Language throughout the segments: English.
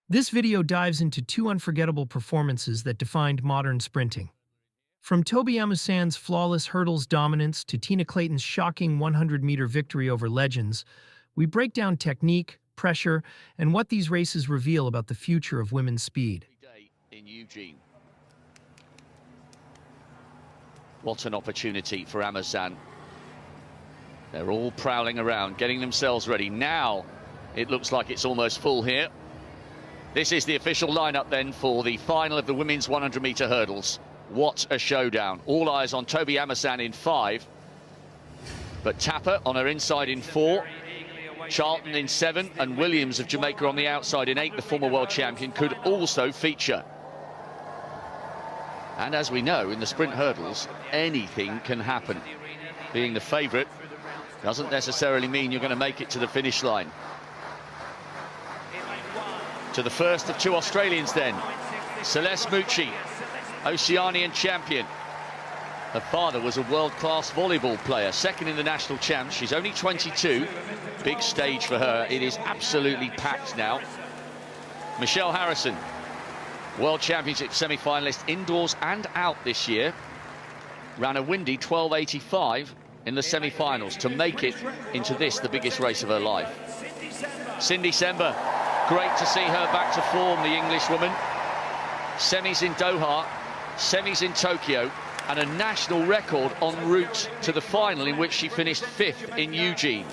This video dives into two unforgettable performances that defined modern sprinting. From Tobi Amusan's flawless hurdles dominance to Tina Clayton's shocking 100-meter victory over legends, we break down technique, pressure, and what these races reveal about the future of women's speed. In Eugene. What an opportunity for Amusan. They're all prowling around, getting themselves ready. Now it looks like it's almost full here. This is the official lineup then for the final of the women's 100-meter hurdles. What a showdown. All eyes on Tobi Amusan in 5. But Tapper on her inside in 4. Charlton in 7. And Williams of Jamaica on the outside in 8, the former world champion, could also feature. And as we know, in the sprint hurdles, anything can happen. Being the favourite doesn't necessarily mean you're going to make it to the finish line. To the first of two Australians then. Celeste Mucci, Oceanian champion. Her father was a world-class volleyball player, second in the national champs. She's only 22. Big stage for her. It is absolutely packed now. Michelle Harrison, World Championship semi-finalist indoors and out this year. Ran a windy 12.85 in the semi-finals to make it into this, the biggest race of her life. Cindy Sember, great to see her back to form, the Englishwoman. Semis in Doha, semis in Tokyo, and a national record en route to the final in which she finished 5th in Eugene.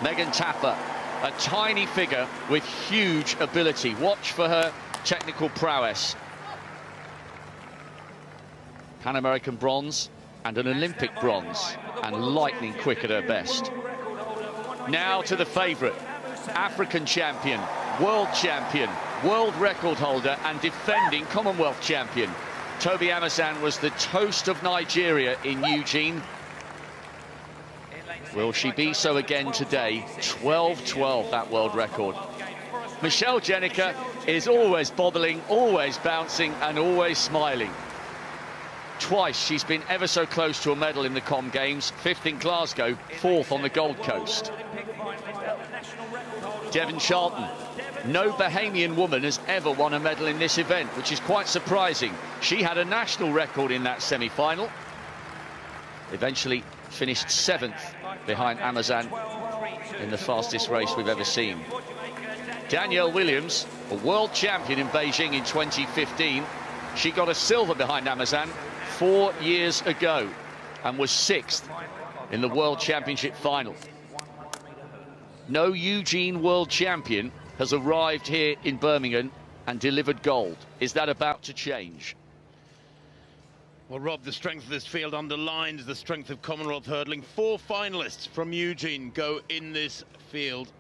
Megan Tapper, a tiny figure with huge ability. Watch for her technical prowess. Pan American bronze and an Olympic bronze, and lightning quick at her best. Now to the favourite, African champion, world record holder and defending Commonwealth champion. Tobi Amusan was the toast of Nigeria in Eugene. Will she be so again today? 12.12, that world record. Michelle Jenica is always bobbling, always bouncing, and always smiling. Twice she's been ever so close to a medal in the Com Games, 5th in Glasgow, 4th on the Gold Coast. Devon Charlton, no Bahamian woman has ever won a medal in this event, which is quite surprising. She had a national record in that semi-final. Eventually finished 7th behind Amusan in the fastest race we've ever seen. Danielle Williams, a world champion in Beijing in 2015. She got a silver behind Amusan 4 years ago and was 6th in the World Championship final. No Eugene world champion has arrived here in Birmingham and delivered gold. Is that about to change? Well, Rob, the strength of this field underlines the strength of Commonwealth hurdling. 4 finalists from Eugene go in this field.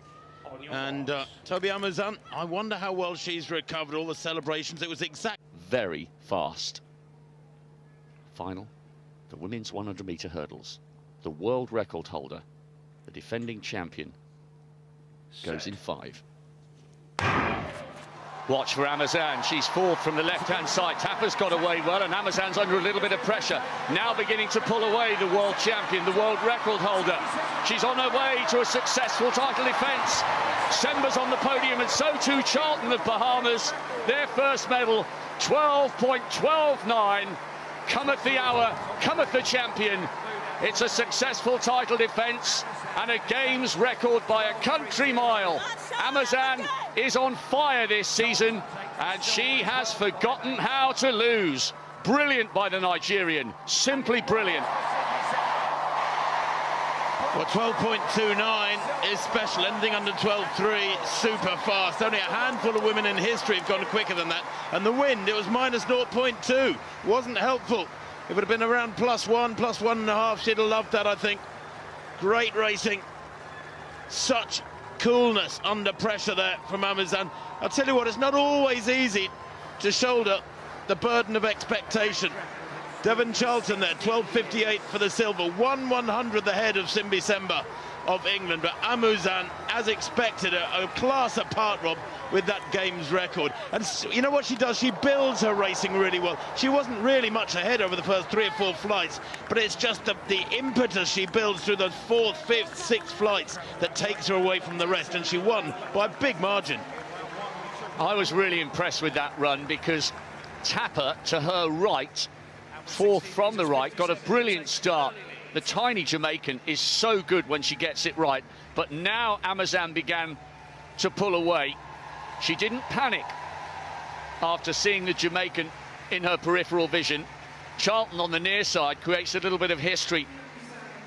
And Tobi Amusan, I wonder how well she's recovered. All the celebrations, it was exact. Very fast. Final, the women's 100-meter hurdles. The world record holder, the defending champion, goes in 5. Watch for Amusan. She's 4th from the left-hand side. Tapper's got away well, and Amusan's under a little bit of pressure. Now beginning to pull away the world champion, the world record holder. She's on her way to a successful title defence. Sember's on the podium, and so too Charlton of Bahamas. Their first medal, 12.129. Cometh the hour, cometh the champion. It's a successful title defence and a Games record by a country mile. Amusan is on fire this season, and she has forgotten how to lose. Brilliant by the Nigerian, simply brilliant. Well, 12.29 is special. Anything under 12.3, super fast. Only a handful of women in history have gone quicker than that. And the wind, it was minus 0.2. Wasn't helpful. It would have been around +1, +1.5. She'd have loved that, I think. Great racing. Such coolness under pressure there from Amusan. I'll tell you what, it's not always easy to shoulder the burden of expectation. Devon Charlton there, 12.58 for the silver, 1/100th ahead of Cindy Sember of England. But Amusan, as expected, a class apart, Rob, with that Games record. And you know what she does? She builds her racing really well. She wasn't really much ahead over the first 3 or 4 flights, but it's just the impetus she builds through those 4th, 5th, 6th flights that takes her away from the rest, and she won by a big margin. I was really impressed with that run because Tapper to her right, fourth from the right, got a brilliant start. The tiny Jamaican is so good when she gets it right, but now Amusan began to pull away. She didn't panic after seeing the Jamaican in her peripheral vision. Charlton on the near side creates a little bit of history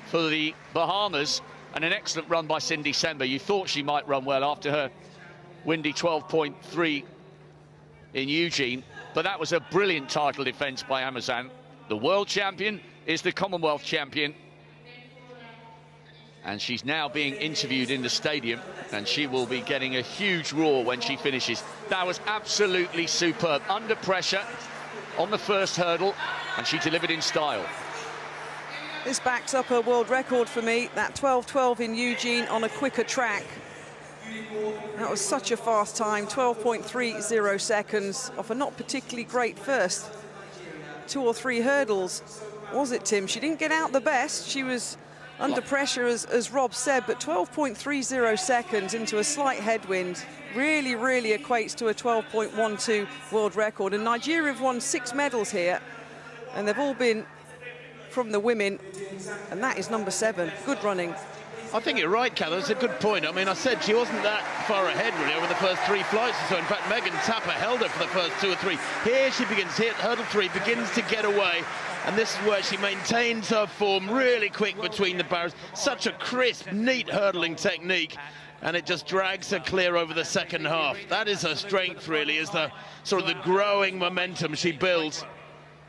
for the Bahamas, and an excellent run by Cindy Sember. You thought she might run well after her windy 12.3 in Eugene, but that was a brilliant title defence by Amusan. The world champion is the Commonwealth champion, and she's now being interviewed in the stadium, and she will be getting a huge roar when she finishes. That was absolutely superb, under pressure on the first hurdle, and she delivered in style. This backs up a world record for me, that 12.12 in Eugene on a quicker track. That was such a fast time, 12.30 seconds off a not particularly great first 2 or 3 hurdles. Was it, Tim? She didn't get out the best. She was under pressure, as Rob said, but 12.30 seconds into a slight headwind really, really equates to a 12.12 world record. And Nigeria have won 6 medals here, and they've all been from the women, and that is number 7. Good running. I think you're right, Cal. That's a good point. I mean, I said she wasn't that far ahead, really, over the first 3 flights or so. In fact, Megan Tapper held her for the first 2 or 3. Here she begins, here, hurdle 3, begins to get away. And this is where she maintains her form really quick between the barriers. Such a crisp, neat hurdling technique. And it just drags her clear over the second half. That is her strength, really, is the sort of the growing momentum she builds.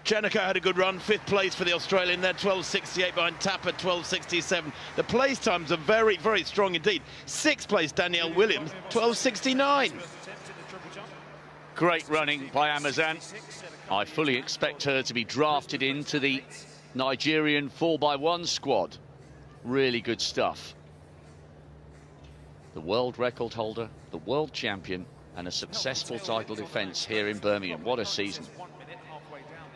Jenica had a good run, 5th place for the Australian there, 12.68 behind Tapper, 12.67. The place times are very, very strong indeed. 6th place, Danielle Williams, 12.69. Great running by Amusan. I fully expect her to be drafted into the Nigerian 4x1 squad. Really good stuff. The world record holder, the world champion, and a successful title defence here in Birmingham. What a season.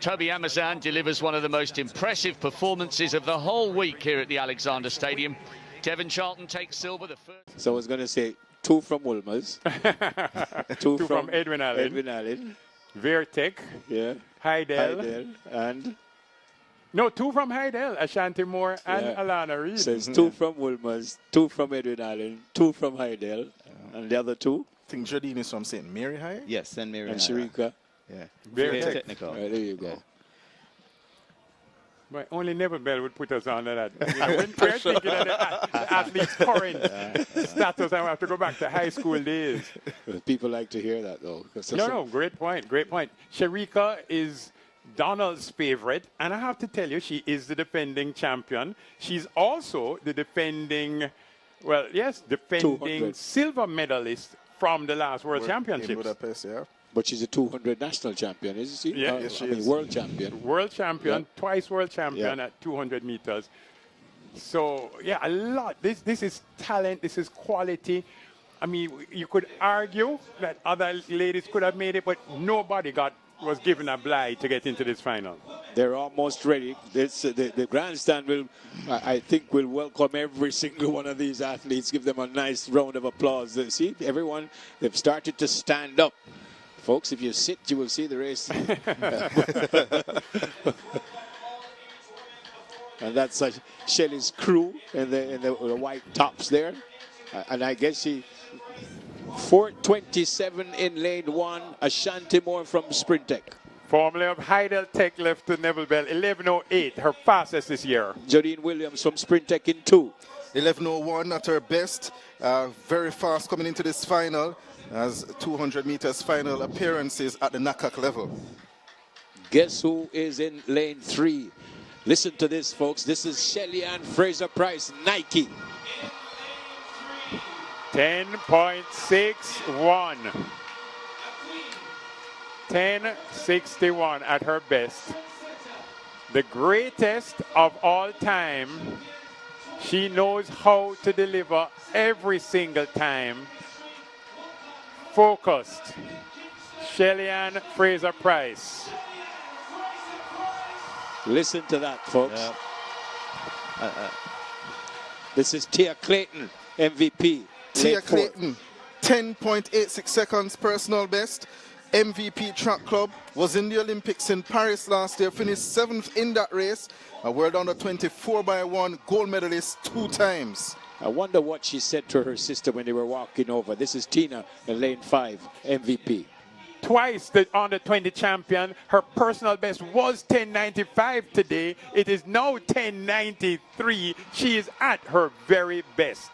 Tobi Amusan delivers one of the most impressive performances of the whole week here at the Alexander Stadium. Devon Charlton takes silver. The first. So I was going to say 2 from Wolmer's, 2 from Edwin Allen, Vertec, yeah, Heidel, and no, 2 from Heidel, Ashanti Moore and Alana Reid. So it's 2 from Wolmer's, 2 from Edwin Allen, 2 from Heidel, and the other 2. I think Jodine is from St. Mary High. Yes, St. Mary And High. Sharika. Yeah. Very Vertec. technical. Right, there you go. But only Neville Bell would put us under that. You know, when we're thinking of the athlete's current status, I have to go back to high school days. People like to hear that, though. No, great point, great point. Sharika is Donald's favorite, and I have to tell you, she is the defending champion. She's also the defending, well, yes, defending 200. silver medalist from the last World In Championships. Budapest, yeah. But she's a 200 national champion, isn't she? Yeah, yes, she I mean, is. world champion. World champion, Yeah. twice world champion at 200 meters. So, yeah, a lot. This is talent, this is quality. I mean, you could argue that other ladies could have made it, but nobody was given a blight to get into this final. They're almost ready. The grandstand will, I think, will welcome every single one of these athletes, give them a nice round of applause. See, everyone, they've started to stand up. Folks, if you sit, you will see the race. And that's Shelley's crew in the white tops there. And I guess she 4:27 in lane 1. Ashanti Moore from Sprintec. Formula of Heidel Tech left to Neville Bell, 11.08, her fastest this year. Jodine Williams from Sprintec in 2. 11:01 at her best. Very fast coming into this final, as 200 meters final appearances at the NACAC level. Guess who is in lane 3? Listen to this, folks. This is Shelly Ann Fraser-Price, Nike. 10.61. 10.61 at her best. The greatest of all time. She knows how to deliver every single time. Focused. Shelly-Ann Fraser-Price. Listen to that, folks. This is Tia Clayton, MVP. Tia Clayton 10.86 seconds personal best. MVP Track Club was in the Olympics in Paris last year, finished 7th in that race. A world under 24x1 gold medalist 2 times. I wonder what she said to her sister when they were walking over. This is Tina in lane 5, MVP. Twice the under 20 champion. Her personal best was 10.95 today. It is now 10.93. She is at her very best.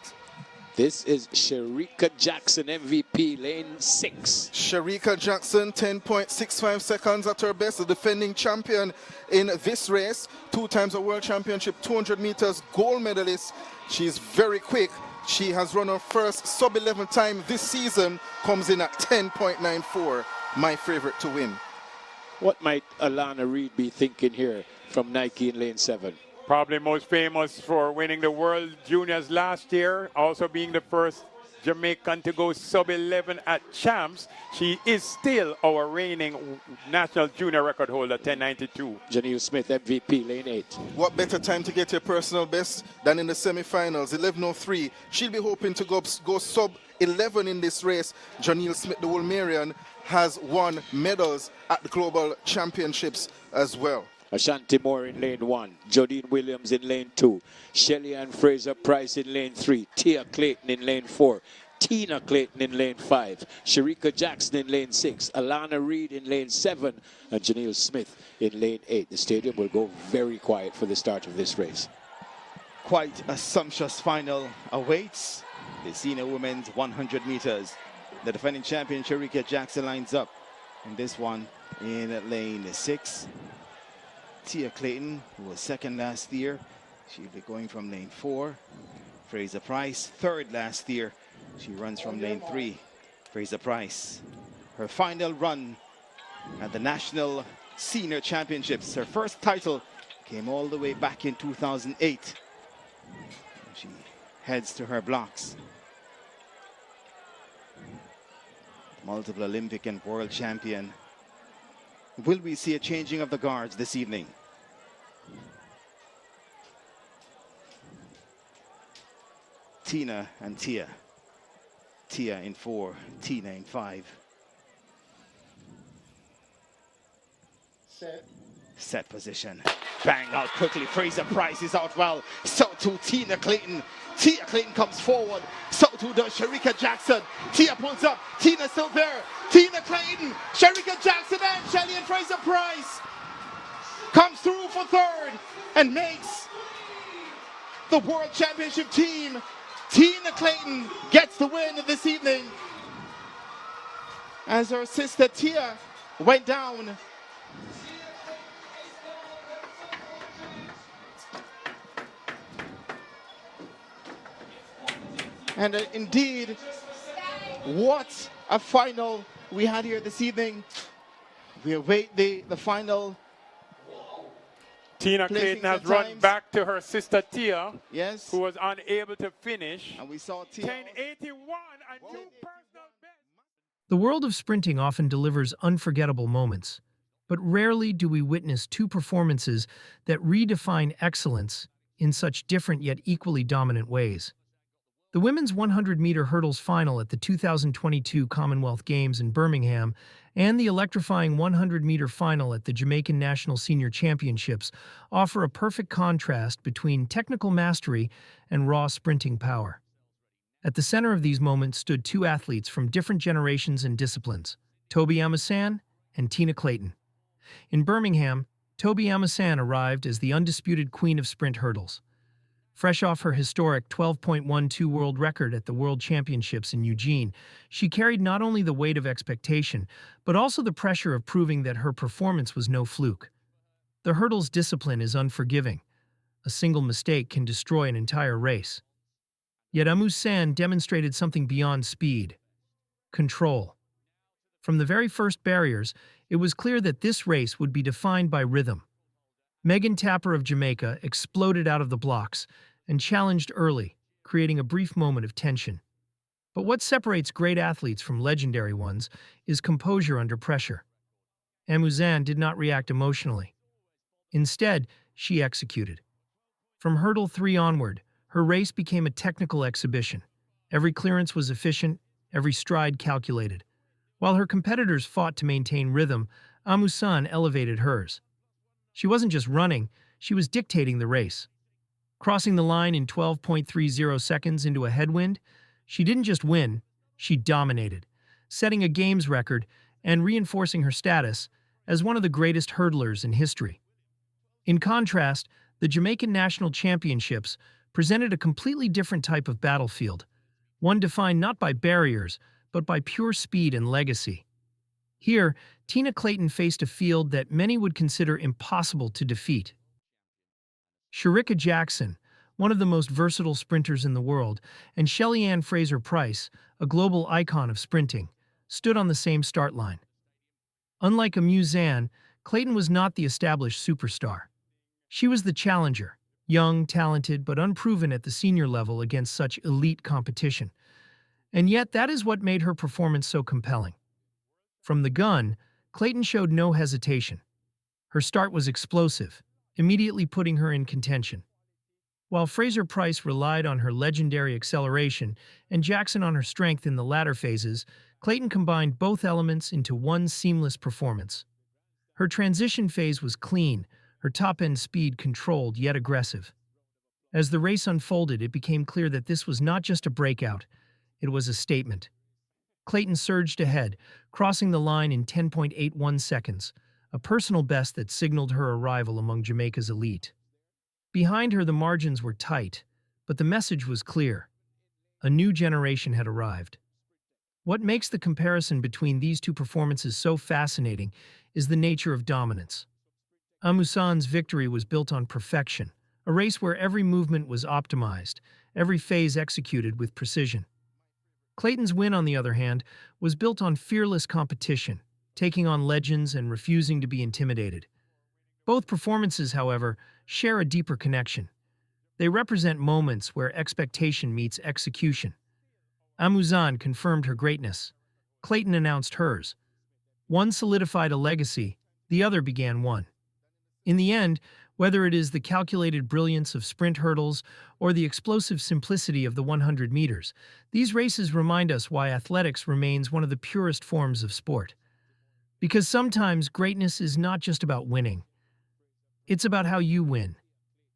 This is Shericka Jackson, MVP, lane 6. Shericka Jackson, 10.65 seconds at her best, the defending champion in this race. 2 times a world championship, 200 meters gold medalist. She's very quick. She has run her first sub-11 time this season, comes in at 10.94. My favorite to win. What might Alana Reid be thinking here from Nike in lane 7? Probably most famous for winning the World Juniors last year, also being the first Jamaican to go sub-11 at champs. She is still our reigning national junior record holder, 10.92. Janelle Smith, MVP, lane 8. What better time to get your personal best than in the semi-finals, 11.03. She'll be hoping to go sub-11 in this race. Janelle Smith, the Wolmerian, has won medals at the Global Championships as well. Ashanti Moore in lane 1, Jodine Williams in lane 2, Shelly Ann Fraser Price in lane 3, Tia Clayton in lane 4, Tina Clayton in lane 5, Shericka Jackson in lane 6, Alana Reid in lane 7, and Janelle Smith in lane 8. The stadium will go very quiet for the start of this race. Quite a sumptuous final awaits the senior women's 100 meters. The defending champion Shericka Jackson lines up in this one in lane 6. Tia Clayton, who was 2nd last year, she'll be going from lane 4. Fraser Price, 3rd last year. She runs from lane 3. Fraser Price, her final run at the National Senior Championships. Her first title came all the way back in 2008. She heads to her blocks. Multiple Olympic and world champion. Will we see a changing of the guards this evening? Tina and Tia. Tia in 4, Tina in 5. Set position. Bang out quickly. Fraser Price is out well. So too Tina Clayton. Tia Clayton comes forward. So too does Shericka Jackson. Tia pulls up. Tina still there. Tina Clayton. Shericka Jackson and Shelly and Fraser Price comes through for 3rd and makes the World Championship team. Tina Clayton gets the win this evening as her sister Tia went down. And indeed, what a final we had here this evening. We await the final. Tina Clayton has run back to her sister Tia, yes, who was unable to finish. And we saw Tia 10.81 and 2 personal best. The world of sprinting often delivers unforgettable moments, but rarely do we witness 2 performances that redefine excellence in such different yet equally dominant ways. The women's 100-meter hurdles final at the 2022 Commonwealth Games in Birmingham and the electrifying 100-meter final at the Jamaican National Senior Championships offer a perfect contrast between technical mastery and raw sprinting power. At the center of these moments stood 2 athletes from different generations and disciplines, Tobi Amusan and Tina Clayton. In Birmingham, Tobi Amusan arrived as the undisputed queen of sprint hurdles. Fresh off her historic 12.12 world record at the World Championships in Eugene, she carried not only the weight of expectation, but also the pressure of proving that her performance was no fluke. The hurdles discipline is unforgiving. A single mistake can destroy an entire race. Yet Amusan demonstrated something beyond speed: control. From the very first barriers, it was clear that this race would be defined by rhythm. Megan Tapper of Jamaica exploded out of the blocks and challenged early, creating a brief moment of tension. But what separates great athletes from legendary ones is composure under pressure. Amusan did not react emotionally. Instead, she executed. From hurdle 3 onward, her race became a technical exhibition. Every clearance was efficient, every stride calculated. While her competitors fought to maintain rhythm, Amusan elevated hers. She wasn't just running, she was dictating the race. Crossing the line in 12.30 seconds into a headwind, she didn't just win, she dominated, setting a games record and reinforcing her status as one of the greatest hurdlers in history. In contrast, the Jamaican National Championships presented a completely different type of battlefield, one defined not by barriers, but by pure speed and legacy. Here, Tina Clayton faced a field that many would consider impossible to defeat. Shericka Jackson, one of the most versatile sprinters in the world, and Shelly-Ann Fraser-Pryce, a global icon of sprinting, stood on the same start line. Unlike Amusan, Clayton was not the established superstar. She was the challenger, young, talented, but unproven at the senior level against such elite competition. And yet that is what made her performance so compelling. From the gun, Clayton showed no hesitation. Her start was explosive, immediately putting her in contention. While Fraser-Pryce relied on her legendary acceleration and Jackson on her strength in the latter phases, Clayton combined both elements into one seamless performance. Her transition phase was clean, her top-end speed controlled yet aggressive. As the race unfolded, it became clear that this was not just a breakout, it was a statement. Clayton surged ahead, crossing the line in 10.81 seconds, a personal best that signaled her arrival among Jamaica's elite. Behind her, the margins were tight, but the message was clear. A new generation had arrived. What makes the comparison between these two performances so fascinating is the nature of dominance. Amusan's victory was built on perfection, a race where every movement was optimized, every phase executed with precision. Clayton's win, on the other hand, was built on fearless competition, taking on legends and refusing to be intimidated. Both performances, however, share a deeper connection. They represent moments where expectation meets execution. Amusan confirmed her greatness. Clayton announced hers. One solidified a legacy, the other began one. In the end, whether it is the calculated brilliance of sprint hurdles or the explosive simplicity of the 100 meters, these races remind us why athletics remains one of the purest forms of sport. Because sometimes greatness is not just about winning. It's about how you win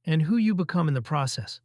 and who you become in the process.